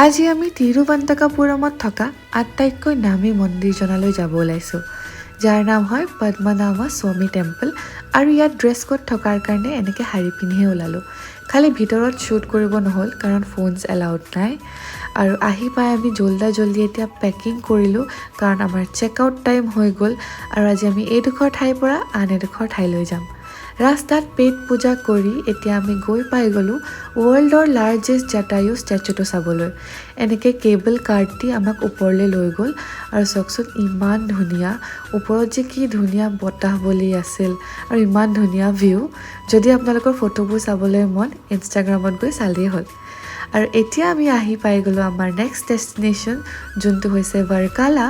আজি আমি তিৰুৱন্তকাপুৰমত থকা আটাইতকৈ নামী মন্দিৰজনালৈ যাব ওলাইছোঁ, যাৰ নাম হয় পদ্মনাভা স্বামী টেম্পল। আৰু ইয়াত ড্ৰেছ কোড থকাৰ কাৰণে এনেকৈ শাৰী পিন্ধিহে ওলালোঁ। খালি ভিতৰত শ্বুট কৰিব নহ'ল কাৰণ ফোনছ এলাউড নাই। আৰু আহি পাই আমি জল্দি এতিয়া পেকিং কৰিলোঁ কাৰণ আমাৰ চেকআউট টাইম হৈ গ'ল আৰু আজি আমি এইডোখৰ ঠাইৰ পৰা আন এডোখৰ ঠাইলৈ যাম। ৰাস্তাত পেট পূজা কৰি এতিয়া আমি গৈ পাই গ'লোঁ ৱৰ্ল্ডৰ লাৰ্জেষ্ট জটায়ু ষ্টেচুটো চাবলৈ। এনেকৈ কেবল কাৰ্ড দি আমাক ওপৰলৈ লৈ গ'ল আৰু চাওকচোন ইমান ধুনীয়া, ওপৰত যে কি ধুনীয়া বতাহ বলি আছিল আৰু ইমান ধুনীয়া ভিউ। যদি আপোনালোকৰ ফটোবোৰ চাবলৈ মন ইনষ্টাগ্ৰামত গৈ চালেই হ'ল। আৰু এতিয়া আমি আহি পাই গ'লোঁ আমাৰ নেক্সট ডেষ্টিনেশ্যন, যোনটো হৈছে ভাৰ্কালা।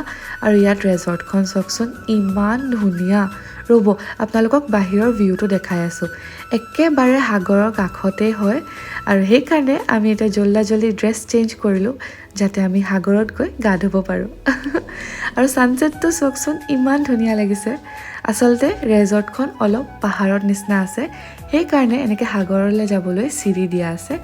আৰু ইয়াত ৰেজৰ্টখন চাওকচোন ইমান ধুনীয়া। ৰ'ব আপোনালোকক বাহিৰৰ ভিউটো দেখাই আছোঁ, একেবাৰে সাগৰৰ কাষতেই হয়। আৰু সেইকাৰণে আমি এতিয়া জল্দি ড্ৰেছ চেঞ্জ কৰিলোঁ যাতে আমি সাগৰত গৈ গা ধুব পাৰোঁ। আৰু ছানছেটটো চাওকচোন ইমান ধুনীয়া লাগিছে। আচলতে ৰেজৰ্টখন অলপ পাহাৰৰ নিচিনা আছে, সেইকাৰণে এনেকৈ সাগৰলৈ যাবলৈ চিৰি দিয়া আছে।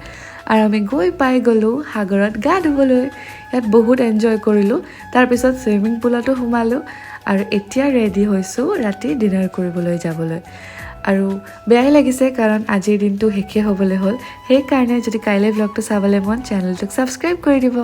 আৰু আমি গৈ পাই গ'লোঁ সাগৰত গা ধুবলৈ। ইয়াত বহুত এনজয় কৰিলোঁ। তাৰপিছত ছুইমিং পুলতো সোমালোঁ আৰু এতিয়া ৰেডি হৈছোঁ ৰাতি ডিনাৰ কৰিবলৈ যাবলৈ। আৰু বেয়াই লাগিছে কাৰণ আজিৰ দিনটো শেষেই হ'বলৈ হ'ল। সেইকাৰণে যদি কাইলৈ ভ্লগটো চাবলৈ মন চেনেলটোক ছাবস্ক্ৰাইব কৰি দিব।